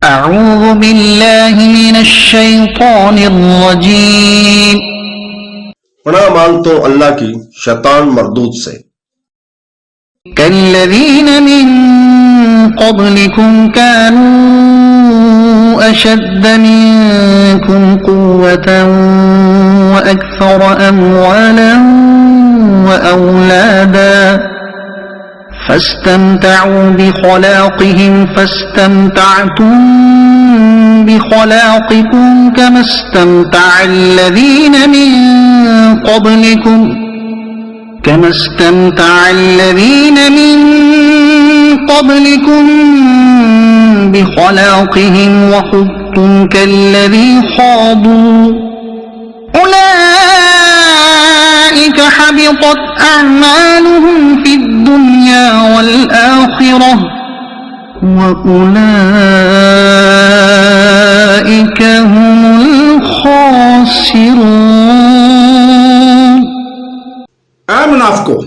अऊज़ु बिल्लाहि मिनश शैतानिर रजीम। पनाह मांगता हूं अल्लाह की शैतान मरदूद से। कल्लज़ीन मिन क़ब्लिकुम कानू अशद्द मिनकुम क़ुव्वतन व अक्सर अम्वालन व औलादा फस्तमतऊ बिखलाक़िहिम फस्तमतअतुम बिखलाक़िकुम कमस्तमतअल्लज़ीन मिन क़ब्लिकुम बिखलाक़िहिम व ख़ुज़्तुम कल्लज़ी ख़ाज़ू उलाइक हबितत अअमालुहुम फ़िद्दुन्या वल आख़िरह व उलाइक हुमुल ख़ासिरून। ऐ मुनाफ़िकों,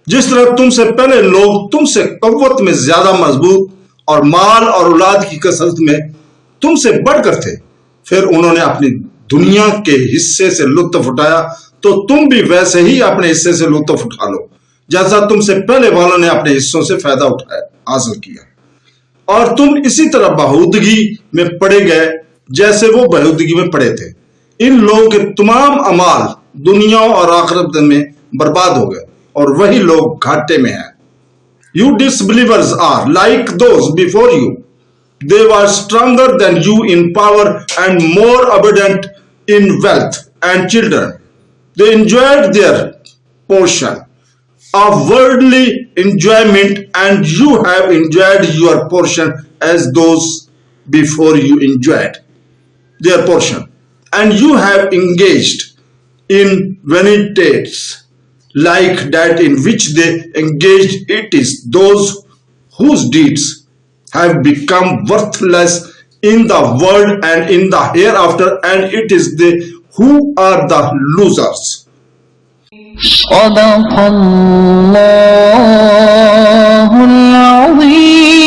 जिस तरह तुमसे पहले लोग तुमसे कव्वत में ज्यादा मजबूत और माल और औलाद की कसरत में तुमसे बढ़कर थे, फिर उन्होंने अपनी दुनिया के हिस्से से लुत्फ उठाया, तो तुम भी वैसे ही अपने हिस्से से लुत्फ उठा लो जैसा तुमसे पहले वालों ने अपने हिस्सों से फायदा उठाया हासिल किया, और तुम इसी तरह बहूदगी में पड़े गए जैसे वो बहूदगी में पड़े थे। इन लोगों के तमाम अमाल दुनिया और आखिरत में बर्बाद हो गए और वही लोग घाटे में हैं। You disbelievers are like those before you. They were stronger than you in power and more abundant in wealth and children. They enjoyed their portion of worldly enjoyment, and you have enjoyed your portion as those before you enjoyed their portion, and you have engaged in vanities like that in which they engaged. It is those whose deeds have become worthless in the world and in the hereafter, and it is they who are the losers. सदक़ल्लाहुल Azeem.